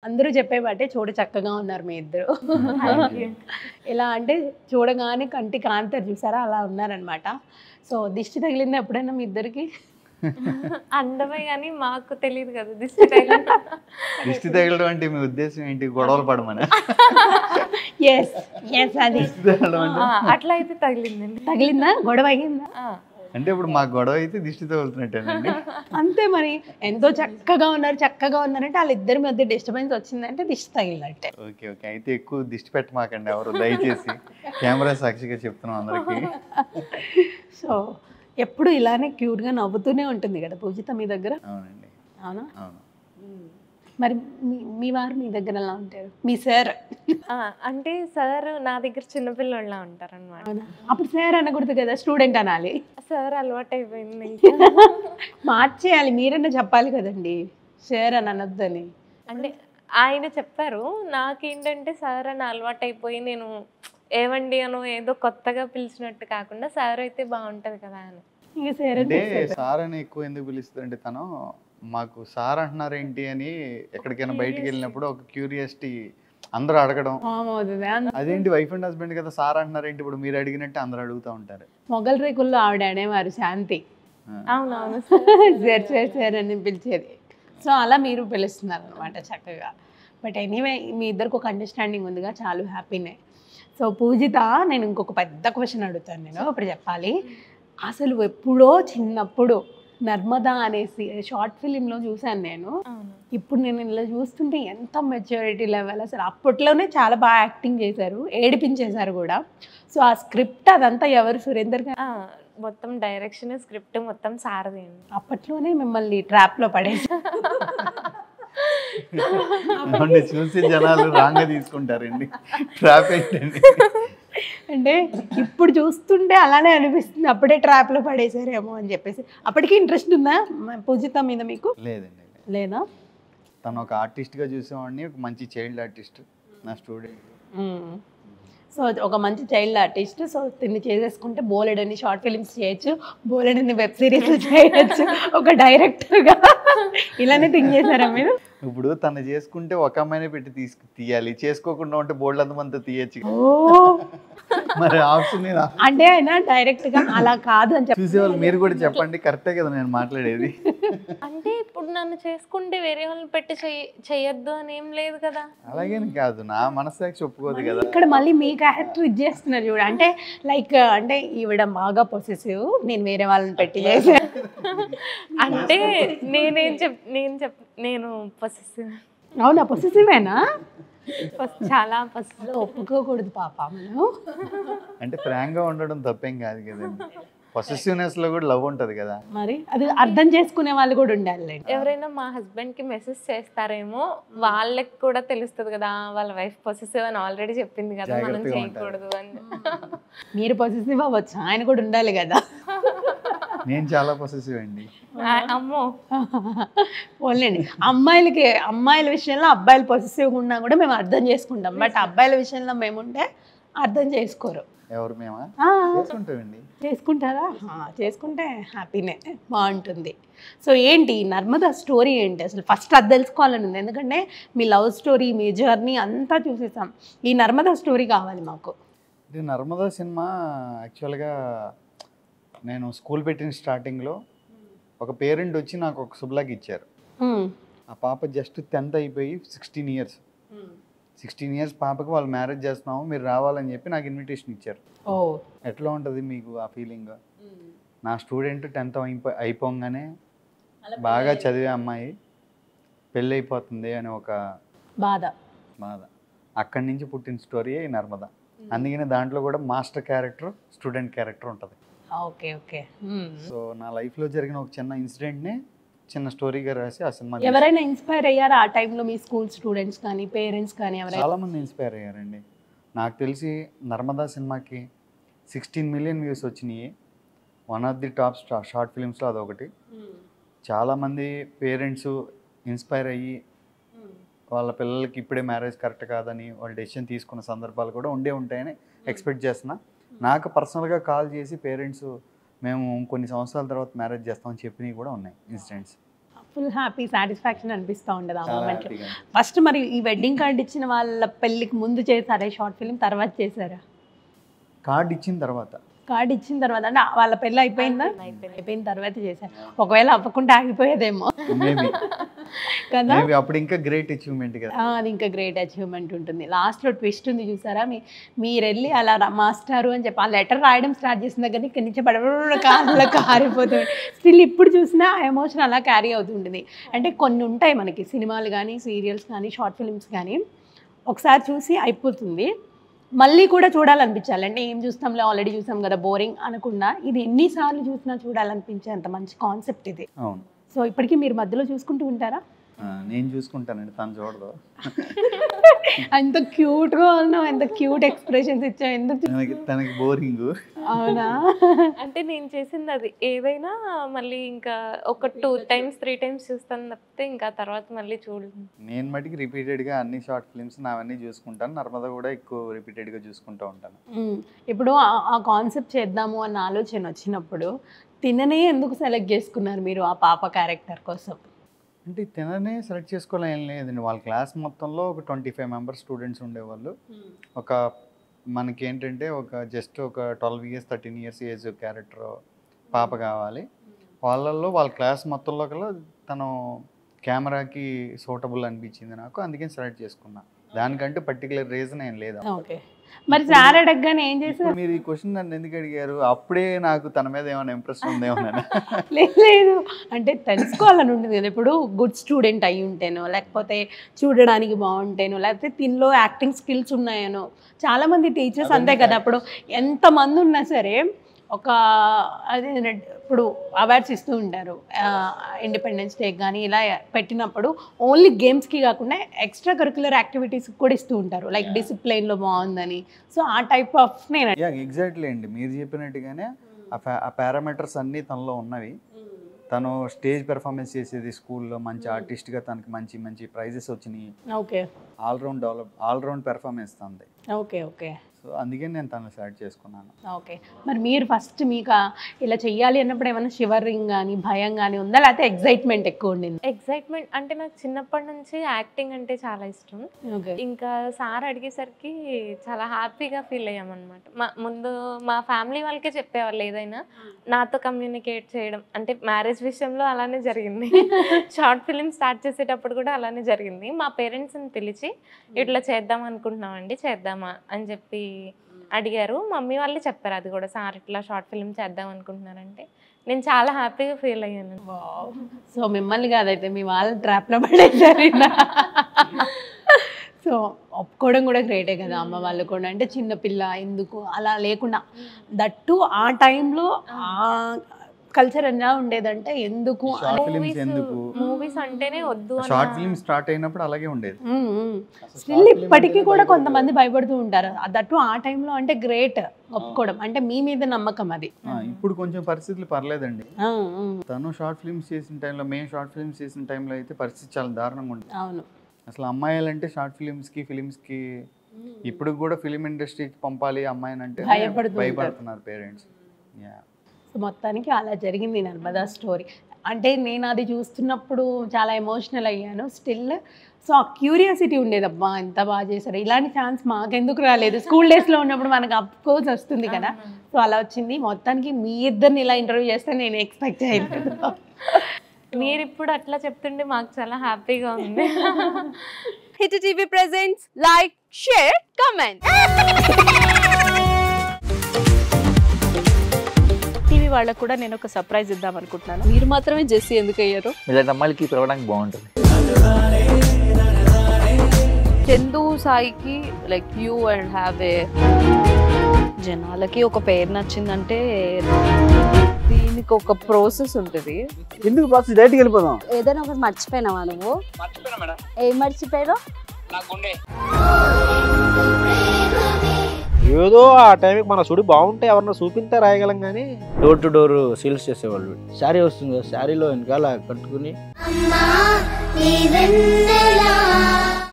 అందరూ చెప్పేవాటే చూడ చక్కగా ఉన్నారు మీ ఇద్దరు. ఎలా అంటే చూడగానే కంటి కాంతారు చూసారా అలా ఉన్నారనమాట. సో దిష్టి తగిలింది ఎప్పుడైనా మీ ఇద్దరికి? అందమే కానీ మాకు తెలియదు కదా దిష్టి తగిలింది. దిష్టి తగలడం అంటే మీ ఉద్దేశం ఏంటి? గొడవలు పడమని? ఎస్ ఎస్ అది అట్లా అయితే తగిలిందండి. తగిలిందా? గొడవ అయ్యిందా? అంటే ఇప్పుడు మాకు గొడవ అయితే దిష్టి తగులుతున్నట్టేనండి. అంతే మరి. ఎంతో చక్కగా ఉన్నారంటే వాళ్ళిద్దరి మధ్య డిస్టర్బెన్స్ వచ్చిందంటే దిష్టి తగిలినట్టే. ఓకే ఓకే, అయితే ఎక్కువ దిష్టి పెట్టమాకండి ఎవరు, దయచేసి. కెమెరా సాక్షిగా చెప్తున్నాం అందరికి. సో ఎప్పుడు ఇలానే క్యూట్గా నవ్వుతూనే ఉంటుంది కదా పూజిత మీ దగ్గర? అవునండి. అవునా? అవును. మరి మీ వారు మీ దగ్గర ఎలా ఉంటారు? మీ సార్? అంటే సార్ నా దగ్గర చిన్నపిల్లళ్ళ ఉంటారు అనమాట. అప్పుడు సార్ అనకూడదు కదా, స్టూడెంట్ అనాలి. సార్ అలవాటు అయిపోయింది. మార్చేయాలి, మీరన్నా చెప్పాలి కదండి సార్ అని అనొద్దని. అంటే ఆయన చెప్పారు, నాకేంటంటే సార్ అని అలవాటు అయిపోయి నేను ఏవండి అను ఏదో కొత్తగా పిలిచినట్టు కాకుండా సార్ అయితే బాగుంటది కదా అని. ఇక సార్ అంటే సార్ అని ఎక్కువ ఎందుకు పిలుస్తుందంటే తను మాకు సార్ అంటున్నారేంటి అని ఎక్కడికైనా బయటికి వెళ్ళినప్పుడు ఒక క్యూరియాసిటీ అందరూ అడగడం. అదేంటి వైఫ్ అండ్ హస్బెండ్ కదా సార్ అంటున్నారేంటి ఇప్పుడు మీరు అడిగినట్టు అందరూ అడుగుతూ ఉంటారు. మొగల్ రేకుల్లో ఆవిడ అనేవారు శాంతి. అవునవును సార్ సార్ సార్ అని పిలిచేది. సో అలా మీరు పిలుస్తున్నారు అనమాట చక్కగా. బట్ ఎనీవే మీ ఇద్దరికి ఒక అండర్స్టాండింగ్ ఉందిగా, చాలా హ్యాపీనే. సో పూజిత, నేను ఇంకొక పెద్ద క్వశ్చన్ అడుగుతాను. నేను ఇప్పుడు చెప్పాలి. అసలు ఎప్పుడో చిన్నప్పుడు నర్మదా అనేసి షార్ట్ ఫిలింలో చూశాను నేను. ఇప్పుడు నేను ఇలా చూస్తుంటే ఎంత మెచ్యూరిటీ లెవెల్ అసలు. అప్పట్లోనే చాలా బాగా యాక్టింగ్ చేశారు, ఏడిపించేశారు కూడా. సో ఆ స్క్రిప్ట్ అదంతా ఎవరు? సురేందర్ గారు మొత్తం డైరెక్షన్ స్క్రిప్ట్ మొత్తం సారది. అప్పట్లోనే మిమ్మల్ని ట్రాప్లో పడేసి చూసి జనాలు రాంగ్ తీసుకుంటారండి. ట్రాప్ ఏంటండి అంటే ఇప్పుడు చూస్తుంటే అలానే అనిపిస్తుంది, అప్పుడే ట్రాప్లో పడేసారేమో అని చెప్పేసి. అప్పటికి ఇంట్రెస్ట్ ఉందా పూజిత మీద మీకు? లేదండి. లేదా? తను ఒక ఆర్టిస్ట్గా చూసేవాడిని, ఒక మంచి చైల్డ్ ఆర్టిస్ట్ నా స్టూడెంట్. సో ఒక మంచి చైల్డ్ ఆర్టిస్ట్. సో తిని చేసేసుకుంటే బోలెడని షార్ట్ ఫిలిమ్స్ చేయొచ్చు, బోలెడని వెబ్ సిరీస్ చేయొచ్చు ఒక డైరెక్టర్గా. ఇలానే థింక్ చేశారా మీరు? ఇప్పుడు తను చేసుకుంటే ఒక అమ్మాయినే పెట్టి తీయాలి, చేసుకోకుండా ఉంటే బోల్డ్ అంతమంతా తీయచ్చు. మరి ఆప్షన్ అంటే ఆయన డైరెక్ట్ గా అలా కాదు అని చెప్పి చూసేవాళ్ళు మీరు కూడా చెప్పండి. కరెక్టే కదా నేను మాట్లాడేది? అంటే ఇప్పుడు నన్ను చేసుకుంటే వేరే వాళ్ళని పెట్టి చెయ్యొద్దు అని ఏం లేదు కదా. అలాగేని కాదు, నా మనసాక్షి ఒప్పుకోదు కదా. ఇక్కడ మళ్ళీ మీ క్యారెక్టర్ ఇది చేస్తున్నారు చూడ. అంటే లైక్ అంటే ఈవిడ బాగా పొసెసివ్, నేను వేరే వాళ్ళని పెట్టి చేశాను అంటే నేను పొసెసివ్. అవునా? పొసెసివేనా? చాలా పొసెసివ్. ఒప్పుకోకూడదు పాప మనం. అంటే ఫ్రాంక్ గా ఉండడం తప్పేం కాదు కదండి. పొసెసివ్నెస్ లో కూడా లవ్ ఉంటది కదా. మరి అది అర్థం చేసుకునే వాళ్ళు కూడా ఉండాలి. ఎవరైనా మా హస్బెండ్ కి మెసేజ్ చేస్తారేమో, వాళ్ళకి కూడా తెలుస్తుంది కదా వాళ్ళ వైఫ్ పొసెసివ్ అని ఆల్రెడీ చెప్పింది కదా, మనం చేయకూడదు అని. మీరు పొసెసివ్ అవ్వచ్చు, ఆయన కూడా ఉండాలి కదా. నేను చాలా పొసెసివ్ అండి. అమ్మో ఓన్లేండి అమ్మాయిల విషయంలో అబ్బాయిలు పొసెసివ్గా ఉన్నా కూడా మేము అర్థం చేసుకుంటాం. బట్ అబ్బాయిల విషయంలో మేముంటే అర్థం చేసుకోరు. ఎవరు? మేమా? చేసుకుంటామండి. చేసుకుంటారా? చేసుకుంటే హ్యాపీనే, బాగుంటుంది. సో ఏంటి నర్మదా స్టోరీ ఏంటి అసలు? ఫస్ట్ అది తెలుసుకోవాలని ఉంది, ఎందుకంటే మీ లవ్ స్టోరీ, మీ జర్నీ అంతా చూసేసాం. ఈ నర్మదా స్టోరీ కావాలి మాకు. ఇది నర్మదా సినిమా యాక్చువల్గా నేను స్కూల్ పెట్టిన స్టార్టింగ్లో ఒక పేరెంట్ వచ్చి నాకు ఒక శుభ్లాగ్ ఇచ్చారు. ఆ పాప జస్ట్ 10th అయిపోయి 16 ఇయర్స్ పాపకి వాళ్ళు మ్యారేజ్ చేస్తున్నాము, మీరు రావాలని చెప్పి నాకు ఇన్విటేషన్ ఇచ్చారు. ఎట్లా ఉంటుంది మీకు ఆ ఫీలింగ్? నా స్టూడెంట్ 10th అయిపోగానే బాగా చదివే అమ్మాయి పెళ్ళి అయిపోతుంది అని ఒక బాధ. అక్కడి నుంచి పుట్టిన స్టోరీయే ఈ నర్మదా. అందుకనే దాంట్లో కూడా మాస్టర్ క్యారెక్టర్, స్టూడెంట్ క్యారెక్టర్ ఉంటుంది. Okay okay. సో నా లైఫ్లో జరిగిన ఒక చిన్న ఇన్సిడెంట్ని చిన్న స్టోరీగా రాసి ఆ సినిమా. ఎవరైనా ఇన్స్పైర్ అయ్యారా ఆ టైంలో? మీ స్కూల్ స్టూడెంట్స్ కానీ పేరెంట్స్ కానీ ఎవరైనా? చాలామంది ఇన్స్పైర్ అయ్యారండి. నాకు తెలిసి నర్మదా సినిమాకి 16 million వ్యూస్ వచ్చినాయి. One of the top short ఫిలిమ్స్లో అదొకటి. చాలామంది పేరెంట్స్ ఇన్స్పైర్ అయ్యి వాళ్ళ పిల్లలకి ఇప్పుడే మ్యారేజ్ కరెక్ట్ కాదని వాళ్ళు డెసిషన్ తీసుకున్న సందర్భాలు కూడా ఉంటాయని ఎక్స్పెక్ట్ చేస్తున్నా. నాకు పర్సనల్గా కాల్ చేసి పేరెంట్స్ మేము కొన్ని సంవత్సరాల తర్వాత మ్యారేజ్ చేస్తామని చెప్పినవి కూడా ఉన్నాయి ఇన్సిడెంట్స్. ఫుల్ హ్యాపీ సాటిస్ఫాక్షన్ అనిపిస్తూ ఉండదు ఆ చాలా మూమెంట్లో. హ్యాపీగా. ఫస్ట్ మరి ఈ వెడ్డింగ్ కార్డ్ ఇచ్చిన వాళ్ళ పెళ్ళికి ముందు చేశారా షార్ట్ ఫిల్మ్, తర్వాత చేశారా? కార్డ్ ఇచ్చిన తర్వాత కార్డ్ ఇచ్చిన తర్వాత అంటే వాళ్ళ పెళ్ళి అయిపోయిందా? అయిపోయిన తర్వాత చేశారు. ఒకవేళ అవ్వకుండా ఆగిపోయేదేమో మేబీ కదా. మేబీ అప్పుడు ఇంకా గ్రేట్ అచీవ్మెంట్ కదా. అది ఇంకా గ్రేట్ అచీవ్మెంట్ ఉంటుంది. లాస్ట్లో ట్విస్ట్ ఉంది చూసారా, మీరు వెళ్ళి అలా మాస్టారు అని చెప్పి ఆ లెటర్ రాయడం స్టార్ట్ చేసిన దగ్గర ఇక్కడి నుంచి పడబడ కాళ్ళలో కారిపోతుంది. స్టిల్ ఇప్పుడు చూసినా ఆ ఎమోషన్ అలా క్యారీ అవుతుంటుంది. అంటే కొన్ని ఉంటాయి మనకి సినిమాలు కానీ సీరియల్స్ కానీ షార్ట్ ఫిల్మ్స్ కానీ ఒకసారి చూసి అయిపోతుంది, మళ్ళీ కూడా చూడాలనిపించాలి. అంటే ఏం చూస్తాంలే ఆల్రెడీ చూసాం కదా బోరింగ్ అనకుండా ఇది ఎన్నిసార్లు చూసినా చూడాలనిపించే అంత మంచి కాన్సెప్ట్ ఇది. అవును. సో ఇప్పటికీ మీరు మధ్యలో చూసుకుంటూ ఉంటారా? నేను చూసుకుంటానండి, తను చూడదు. ఎంత క్యూట్గా ఉన్నావు, ఎంత క్యూట్ ఎక్స్ప్రెషన్స్ ఇచ్చావు, ఎందుకు తనకి బోరింగ్. అవునా? అంటే నేను చేసింది అది ఏదైనా మళ్ళీ ఇంకా ఒక 2 times 3 times చూస్తాను తప్పితే ఇంకా తర్వాత మళ్ళీ చూడలేదు. నేను మటుకి రిపీటెడ్గా అన్ని షార్ట్ ఫిల్మ్స్ నావన్నీ చూసుకుంటాను. నర్మదా కూడా ఎక్కువ రిపీటెడ్గా చూసుకుంటూ ఉంటాను. ఇప్పుడు ఆ కాన్సెప్ట్ చేద్దాము అన్న ఆలోచన వచ్చినప్పుడు తిననే ఎందుకు సెలెక్ట్ చేసుకున్నారు మీరు ఆ పాప క్యారెక్టర్ కోసం? అంటే తిననే సెలెక్ట్ చేసుకోవాలని లేదండి. వాళ్ళ క్లాస్ మొత్తంలో ఒక 25 మెంబర్స్ స్టూడెంట్స్ ఉండేవాళ్ళు. ఒక మనకి ఏంటంటే జస్ట్ ఒక 12 years 13 years ఏజ్ క్యారెక్టర్ పాప కావాలి. వాళ్ళల్లో వాళ్ళ క్లాస్ మొత్తంలో కల్లా తను కెమెరాకి సూటబుల్ అనిపించింది నాకు, అందుకని సెలెక్ట్ చేసుకున్నా. దానికంటే పర్టికులర్ రీజన్ ఏం లేదు. ఓకే, మరి సార్ అడగగానే ఏం చేశారు? మీరు ఈ క్వశ్చన్ నన్ను ఎందుకు అడిగారు? అప్పుడే నాకు తన మీద ఏమైనా ఇంప్రెస్ ఉందేమోనని. లేదు, అంటే తెలుసుకోవాలని ఉంటుంది కదా. ఇప్పుడు గుడ్ స్టూడెంట్ అయి ఉంటేనో, లేకపోతే చూడడానికి బాగుంటేనో, లేకపోతే దీనిలో యాక్టింగ్ స్కిల్స్ ఉన్నాయనో. చాలామంది టీచర్స్ అంతే కదా, అప్పుడు ఎంతమంది ఉన్నా సరే ఒక అదే ఇప్పుడు అవార్డ్స్ ఇస్తూ ఉంటారు ఇండిపెండెన్స్ డే కానీ ఇలా పెట్టినప్పుడు ఓన్లీ గేమ్స్కి కాకుండా ఎక్స్ట్రా కరిక్యులర్ యాక్టివిటీస్కి కూడా ఇస్తూ ఉంటారు, లైక్ డిసిప్లైన్లో బాగుందని. సో ఆ టైప్ ఆఫ్ నేను ఎగ్జాక్ట్లీ అండి, మీరు చెప్పినట్టుగానే ఆ పారామీటర్స్ అన్నీ తనలో ఉన్నవి. తను స్టేజ్ పెర్ఫార్మెన్స్ చేసేది స్కూల్లో, మంచి ఆర్టిస్ట్గా తనకి మంచి మంచి ప్రైజెస్ వచ్చినాయి. ఓకే, ఆల్రౌండ్ పెర్ఫార్మెన్స్ తంది. Okay okay. సో అందుకే నేను తను సెలెక్ట్ చేసుకున్నాను. ఓకే, మరి మీరు ఫస్ట్ మీకు ఇలా చెయ్యాలి అన్నప్పుడు ఏమైనా షివరింగ్ కానీ భయం కానీ ఉందా, లేకపోతే ఎక్సైట్మెంట్ ఎక్కువ ఉండింది? ఎక్సైట్మెంట్ అంటే నాకు చిన్నప్పటి నుంచి యాక్టింగ్ అంటే చాలా ఇష్టం. ఓకే, ఇంకా సార్ అడిగేసరికి చాలా హ్యాపీగా ఫీల్ అయ్యామన్నమాట. ముందు మా ఫ్యామిలీ వాళ్ళకే చెప్పేవాళ్ళు ఏదైనా నాతో కమ్యూనికేట్ చేయడం. అంటే మ్యారేజ్ విషయంలో అలానే జరిగింది, షార్ట్ ఫిలిం స్టార్ట్ చేసేటప్పుడు కూడా అలానే జరిగింది. మా పేరెంట్స్ని పిలిచి ఇట్లా చేద్దాం అనుకుంటున్నామండి, చేద్దామా అని చెప్పి అడిగారు. మమ్మీ వాళ్ళే చెప్పారు అది కూడా, సార్ ఇట్లా షార్ట్ ఫిల్మ్ చేద్దాం అనుకుంటున్నారంటే. నేను చాలా హ్యాపీగా ఫీల్ అయ్యాను. సో మిమ్మల్ని కాదైతే మీ వాళ్ళ ట్రాప్లో పడేసారు. సో ఒప్పుకోవడం కూడా గ్రేటే కదా అమ్మ వాళ్ళు కూడా. అంటే చిన్నపిల్ల ఎందుకు అలా లేకుండా, దట్టు ఆ టైంలో ఆ కల్చర్ ఎలా ఉండేదంటే ఎందుకు మూవీస్ అంటేనే వద్దు. షార్ట్ ఫిల్మ్ స్టార్ట్ అయినప్పుడు అలాగే ఉండేది. స్టిల్ ఇప్పటికీ కూడా కొంతమంది భయపడుతూ ఉంటారు. దట్టు ఆ టైంలో అంటే గ్రేట్ ఒప్పుకోవడం, అంటే మీ మీద నమ్మకం అది. ఇప్పుడు కొంచెం పరిస్థితులు పర్లేదండి. తను షార్ట్ ఫిల్మ్స్ చేసిన టైంలో, మేము షార్ట్ ఫిల్మ్స్ చేసిన టైంలో అయితే పరిస్థితి చాలా దారుణంగా ఉంటుంది. అవును, అసలు అమ్మాయిలంటే షార్ట్ ఫిలిమ్స్కి ఇప్పుడు కూడా ఫిలిం ఇండస్ట్రీకి పంపాలి అమ్మాయిని అంటే భయపడుతున్నారు పేరెంట్స్. సో మొత్తానికి అలా జరిగింది నర్మదా స్టోరీ. అంటే నేను అది చూస్తున్నప్పుడు చాలా ఎమోషనల్ అయ్యాను స్టిల్. సో ఆ క్యూరియాసిటీ ఉండేది, అబ్బా ఎంత బాగా చేశారు, ఇలాంటి ఛాన్స్ మాకెందుకు రాలేదు. స్కూల్ డేస్లో ఉన్నప్పుడు మనకు అఫ్కోర్స్ వస్తుంది కదా. సో అలా వచ్చింది. మొత్తానికి మీ ఇద్దరిని ఇలా ఇంటర్వ్యూ చేస్తే నేను ఎక్స్పెక్ట్ చేయలేదు. మీరు ఇప్పుడు అట్లా చెప్తుంటే మాకు చాలా హ్యాపీగా ఉంది. Hit TV presents like, share, comment. TV వాళ్ళకు కూడా నేను ఒక సర్ప్రైజ్ ఇద్దాం అనుకుంటున్నాను. మీరు మాత్రమే జెస్సీ ఎందుకు అయ్యారు? ఇలాంటి అమ్మాయిలకి పిలవడానికి బాగుంటుంది. చందు సాయికి like you and have a, జనాలకి ఒక పేరు నచ్చిందంటే దీనికి ఒక ప్రాసెస్ ఉంటుంది. ఎందుకు ప్రాసెస్ డైరెక్ట్‌గా వెళ్ళిపోదాం. ఏదైనా ఒకటి మర్చిపోయినావా నువ్వు? మర్చిపోయినా మేడం. ఏం మర్చిపోయావు? నా గుండె. ఏదో ఆ టైంకి మన సుడి బాగుంటే ఎవరన్నా చూపింటే రాయగలం కానీ డోర్ టు డోర్ సేల్స్ చేసేవాళ్ళు. శారీ వస్తుంది కదా, శారీలో వెనకాల కట్టుకుని